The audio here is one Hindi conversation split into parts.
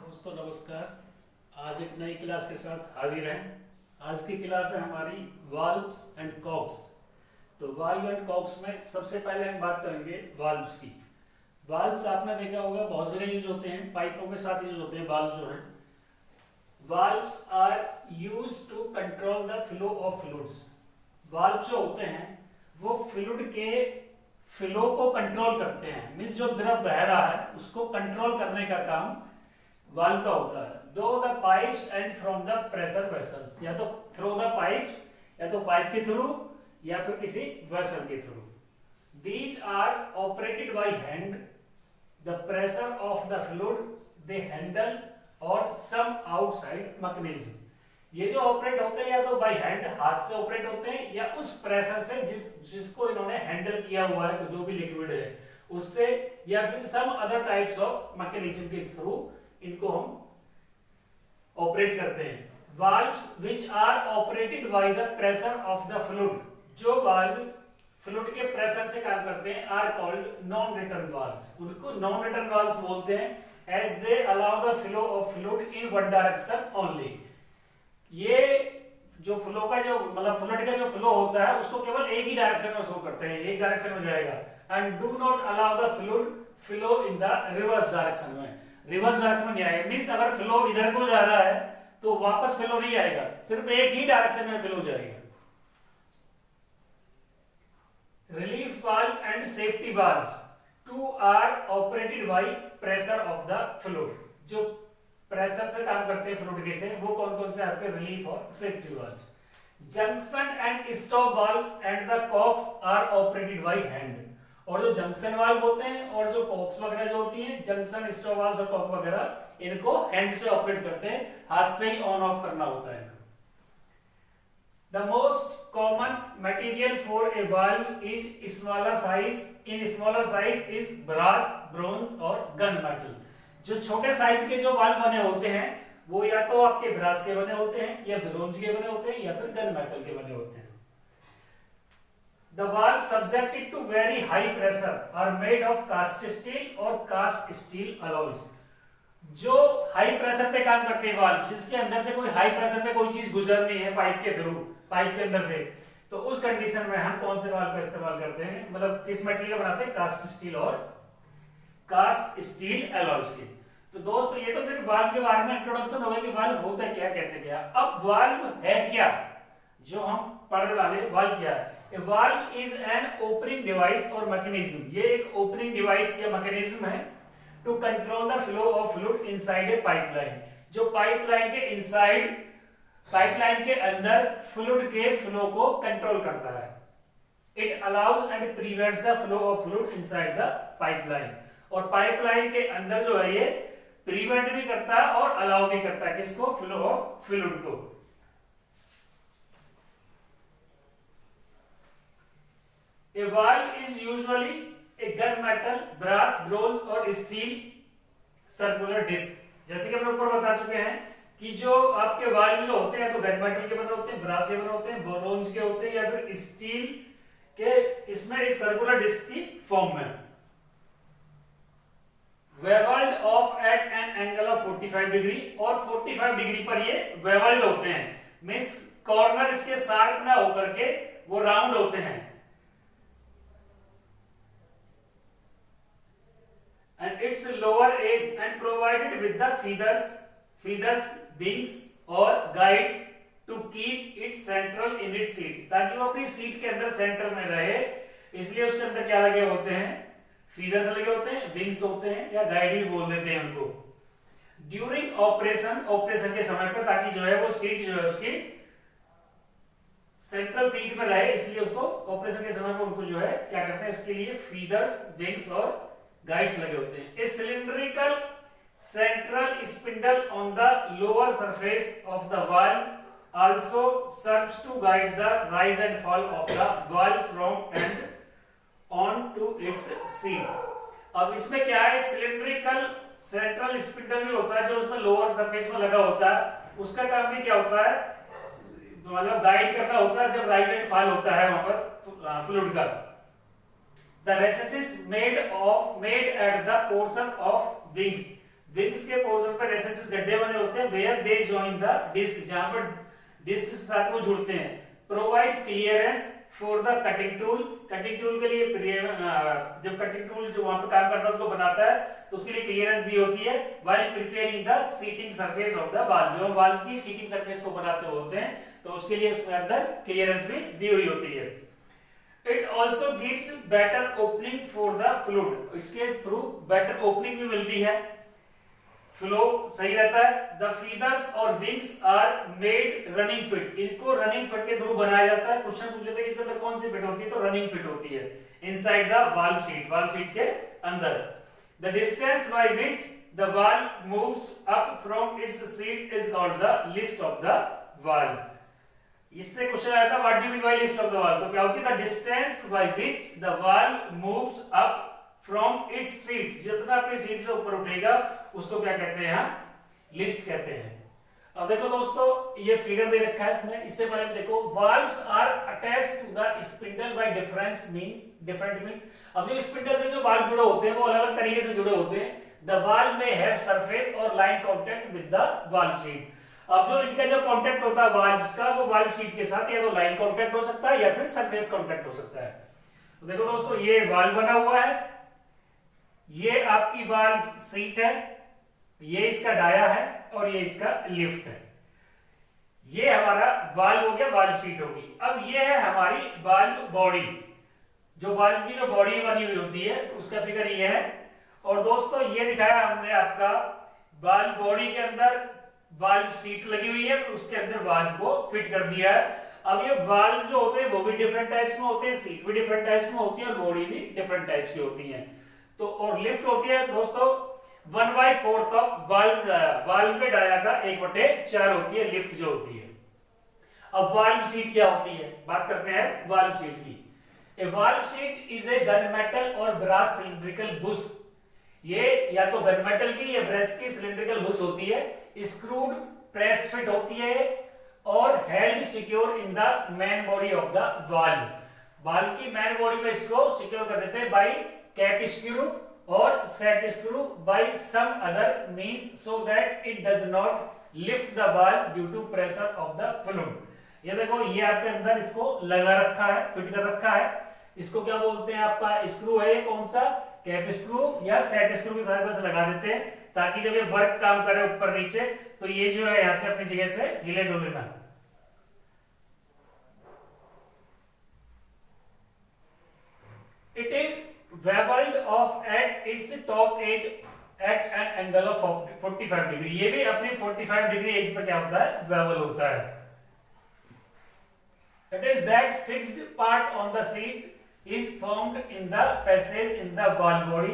दोस्तों नमस्कार। आज एक नई क्लास के साथ हाजिर हैं। आज की क्लास है हमारी वाल्व्स एंड कॉक्स। तो वाल्व एंड कॉक्स में सबसे पहले हम बात करेंगे वाल्व्स की। वाल्व्स आपने देखा होगा बहुत जगह यूज होते हैं, पाइपों के साथ यूज होते हैं वाल्व जो हैं। Valves are use to control the flow of fluids. Valve जो होते हैं वो फ्लूइड के फ्लो को कंट्रोल करते हैं, मीन्स जो द्रव बह रहा है उसको कंट्रोल करने का काम वाल्व का होता है। दो the pipes and from the pressure vessels, या तो थ्रू द पाइप्स, या तो पाइप के थ्रू या फिर किसी वेसल के through. These are operated by hand. The pressure of the fluid they handle और सम आउटसाइड मैकेनिज्म। ये जो ऑपरेट होते हैं या तो बाय हैंड, हाथ से ऑपरेट होते हैं, या उस प्रेशर से जिसको इन्होंने हैंडल किया हुआ है, जो भी लिक्विड है उससे, या फिर some other types of mechanism के थ्रू इनको हम ऑपरेट करते हैं। Valves which are operated by the pressure of the fluid, जो वाल्व फ्लूइड के प्रेशर से काम करते हैं, are called non return valves. उनको नॉन रिटर्न वाल्व्स बोलते हैं, as they allow the flow of fluid in one direction only. ये जो फ्लो का जो मतलब फ्लूइड का जो फ्लो होता है उसको केवल एक ही डायरेक्शन में शो करते हैं, एक डायरेक्शन में जाएगा। And do not allow the fluid flow in the reverse direction में, रिवर्स डायरेक्शन में नहीं आएगा। मींस अगर फ्लो इधर को जा रहा है तो वापस फ्लो नहीं आएगा, सिर्फ एक ही डायरेक्शन में फ्लो जाएगा। Relief valve and safety valves too are operated by pressure of the fluid. जो प्रेशर से काम करते हैं फ्लूइड के से, वो कौन कौन से आपके रिलीफ और safety valves. Junction and stop valves and the cocks are operated by hand. और जो जंक्शन वाल्व होते हैं और जो कॉक्स वगैरह जो होती हैं, जंक्शन, स्टॉप वाल्व और कॉक वगैरह, इनको हैंड से ऑपरेट करते हैं, हाथ से ही ऑन ऑफ करना होता है इनको। The most common material for a valve is smaller size. In smaller size is brass, bronze और गन मेटल। जो छोटे साइज के जो वाल्व बने होते हैं वो या तो आपके ब्रास के बने होते हैं, या ब्रोंज के बने होते हैं, या फिर गन मेटल के बने होते हैं। The valve subjected to very high pressure are made of cast steel or cast steel alloys। जो हाई प्रेशर पे काम करते हैं वाल्व, जिसके अंदर से कोई हाई प्रेशर पे कोई चीज गुजर रही है पाइप के थ्रू, पाइप के अंदर से, तो उस कंडीशन में हम कौन से वाल्व का इस्तेमाल करते हैं, मतलब किस मटेरियल का बनाते हैं, कास्ट स्टील और कास्ट स्टील एलॉयज के। तो दोस्तों ये तो सिर्फ वाल्व के बारे में इंट्रोडक्शन हो गया कि वाल्व होता है क्या, कैसे क्या। अब वाल्व है क्या, जो हम पढ़ने वाले वाल्व क्या है। A valve is an opening device or mechanism। ये एक opening device या mechanism है to control the flow of fluid inside a pipeline। जो पाइपलाइन के inside, पाइपलाइन के अंदर फ्लूइड के फ्लो को कंट्रोल करता है। It allows and prevents the flow of fluid inside the pipeline। और पाइपलाइन के अंदर जो है ये प्रिवेंट भी करता है और अलाउ भी करता है किसको, फ्लो ऑफ फ्लूइड को। A valve is usually a gunmetal, brass, bronze और steel circular disc। जैसे कि हम ऊपर बता चुके हैं कि जो आपके वाल्व जो होते हैं तो गनमेटल के बने होते हैं, ब्रास के बने होते हैं, ब्रोंज के होते हैं, या फिर स्टील के, इसमें एक सर्कुलर डिस्क की फॉर्म में। Bevelled off at an angle of 45 degree, और 45 डिग्री पर ये वेवल्ड होते हैं, मींस कॉर्नर इसके शार्प ना होकर के वो राउंड होते हैं। And its lower edge and provided with the feathers, wings और guides to keep it central in its seat। ताकि वो अपनी सीट के अंदर सेंटर में रहे, इसलिए उसके अंदर क्या लगे होते हैं, फीदर्स लगे होते हैं, विंग्स होते हैं, या गाइड भी बोल देते हैं उनको। ड्यूरिंग ऑपरेशन, ऑपरेशन के समय पे, ताकि जो है वो सीट जो है उसकी सेंट्रल सीट में रहे, इसलिए उसको ऑपरेशन के समय पे उनको जो है क्या करते हैं, उसके लिए फीदर्स, विंग्स और गाइड्स लगे होते हैं। A cylindrical central spindle on the lower surface of the valve also serves to guide the rise and fall of the valve from and on to its seat. अब इसमें क्या है, एक सिलिंड्रिकल सेंट्रल स्पिंडल भी होता है जो उसमें लोअर सरफेस में लगा होता है, उसका काम भी क्या होता है, मतलब गाइड करना होता है जब राइज एंड फॉल होता है वहां पर फ्लूइड का। The recesses made at the portion of wings wings के पोर्शन पर रेसेस गड्ढे बने होते हैं, where they join the disc, जहां पर डिस्क के साथ वो जुड़ते हैं। Provide clearance for the cutting tool, cutting tool के लिए जब कटिंग टूल जो वहां पे काम करता है उसको बनाता है तो उसके लिए क्लियरेंस दी होती है। While preparing the seating surface of the valve, जो वाल्व की सीटिंग सरफेस को बनाते होते हैं तो उसके लिए उसमें अंदर क्लियरेंस भी दी हुई होती है। It also gives better opening for the fluid, इसके थ्रू बेटर ओपनिंग भी मिलती है, फ्लो सही रहता है। द फीदर्स और wings are made running fit, इनको रनिंग फिट के थ्रू बनाया जाता है। क्वेश्चन पूछ लेते हैं इसके अंदर कौन सी फिट होती है, तो रनिंग फिट होती है इनसाइड द वाल्व सीट के अंदर। The distance by which the valve moves up from its seat is called the list of the valve. इससे क्वेश्चन आया था what do mean by list of the valve, तो क्या होती है the distance by which the valve moves up from its seat, जितना अपनी सीट से ऊपर उठेगा उसको क्या कहते हैं, लिस्ट कहते हैं। अब देखो दोस्तों ये फिगर दे रखा है इसमें, इससे पहले देखो valves are attached to the spindle by different mean. अब जो स्पिंडल से जो वाल्व जुड़े होते हैं वो अलग अलग तरीके से जुड़े होते हैं। द वाल्व में हैव सरफेस और line contact with the valve sheet. अब जो इनका जो कांटेक्ट होता है वाल्व्स का वो वाल्व शीट के साथ या तो लाइन कांटेक्ट हो सकता है या फिर सरफेस कांटेक्ट हो सकता है। तो देखो दोस्तों ये वाल्व बना हुआ है, ये आपकी वाल्व सीट है, ये इसका डाया है और ये इसका लिफ्ट है। ये हमारा वाल्व हो गया, वाल्व सीट होगी। अब ये है हमारी वाल्व बॉडी, जो वाल्व की जो बॉडी बनी हुई होती है उसका फिगर ये है। और दोस्तों ये दिखाया हमने आपका वाल्व बॉडी के अंदर वाल्व सीट लगी हुई है, फिर उसके अंदर वाल्व को फिट कर दिया है। अब ये वाल्व जो होते हैं वो भी डिफरेंट टाइप्स में होते हैं, सीट भी डिफरेंट टाइप्स में होती है और बॉडी भी डिफरेंट टाइप्स की होती है। तो और लिफ्ट होती है दोस्तों 1/4 ऑफ वाल्व के डाया का 1/4 होती है लिफ्ट जो होती है। अब वाल्व सीट क्या होती है, बात करते हैं वाल्व सीट की। A valve seat is a gunmetal or brass cylindrical bush, ये या तो गनमेटल की या ब्रास की सिलिंड्रिकल बुश होती है, स्क्रूड प्रेस फिट होती है और held secure in the main body of the valve. Valve की मेन बॉडी में इसको सिक्योर कर देते हैं बाय कैप स्क्रू और set screw by some other means so that it does not lift the valve due to pressure of the fluid. ये देखो ये आपके अंदर इसको लगा रखा है, फिट कर रखा है, इसको क्या बोलते हैं, आपका स्क्रू है ये कौन सा, कैप स्क्रू या सेट स्क्रू की सहायता से लगा देते हैं ताकि जब ये वर्क काम करे ऊपर नीचे तो ये जो है यहां से अपनी जगह से हिले डुले ना। It is bevelled off at its top edge at an angle of 45 degree, ये भी अपनी 45 डिग्री एज पर क्या होता है, वेबल होता है। It is that fixed part on the seat is formed in the passage in the valve body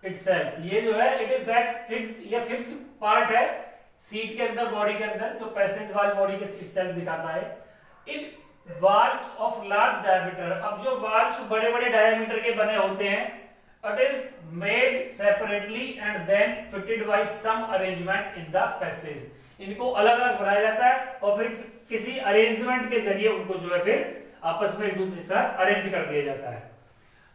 itself। ये जो है इट इज दैट फिक्स्ड, ये फिक्स्ड पार्ट है सीट के अंदर बॉडी के अंदर जो पैसेज वाल्व बॉडी के itself दिखाता है। इन वाल्व्स ऑफ लार्ज डायमीटर, अब जो वाल्व्स बड़े बड़े डायमीटर के बने होते हैं it is made separately and then fitted by some arrangement in the passage, इनको अलग अलग बनाया जाता है और फिर किसी अरेंजमेंट के जरिए उनको जो है फिर आपस में एक दूसरे से अरेंज कर दिया जाता है।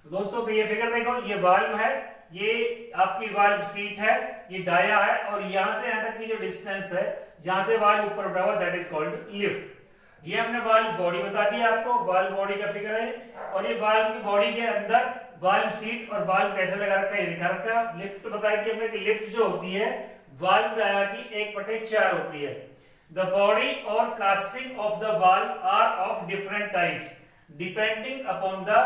तो दोस्तों ये फिगर देखो, ये वाल्व है, ये आपकी वाल्व सीट है, ये डाया है और यहां से यहां तक की जो डिस्टेंस है जहां से वाल्व ऊपर उठा हुआ दैट इज कॉल्ड लिफ्ट। ये हमने वाल्व बॉडी बता दी आपको, वाल्व बॉडी का फिगर है और ये वाल्व की बॉडी के अंदर वाल्व सीट और वाल्व कैसे लगा रखा है ये दिखा रखा है। लिफ्ट तो बताई थी हमने कि लिफ्ट जो होती है वाल्व डाया की 1/4 होती है। The body or casting of the valve are of different types depending upon the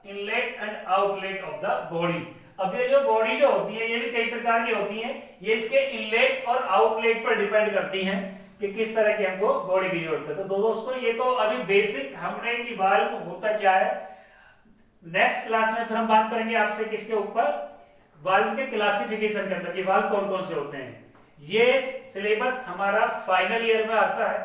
inlet and outlet of the body। अब ये जो बॉडी जो होती है ये भी कई प्रकार की होती हैं, ये इसके इनलेट और आउटलेट पर डिपेंड करती हैं कि किस तरह की हमको बॉडी की जरूरत है। तो दोस्तों ये तो अभी बेसिक हमने कि वाल्व होता क्या है, नेक्स्ट क्लास में फिर हम बात करेंगे आपसे किसके ऊपर, वाल्व के क्लासिफिकेशन के अंदर कि वाल्व कौन कौन से होते हैं। ये सिलेबस हमारा फाइनल ईयर में आता है,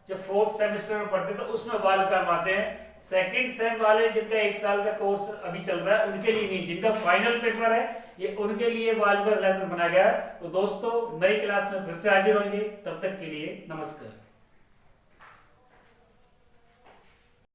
जब 4th सेमेस्टर में पढ़ते तो उसमें वाल्व काम आते हैं। सेकंड सेम वाले जिनका 1 साल का कोर्स अभी चल रहा है उनके लिए नहीं, जिनका फाइनल पेपर है ये उनके लिए वाल्व का लेसन बनाया गया है। तो दोस्तों नई क्लास में फिर से हाजिर होंगे, तब तक के लिए नमस्कार।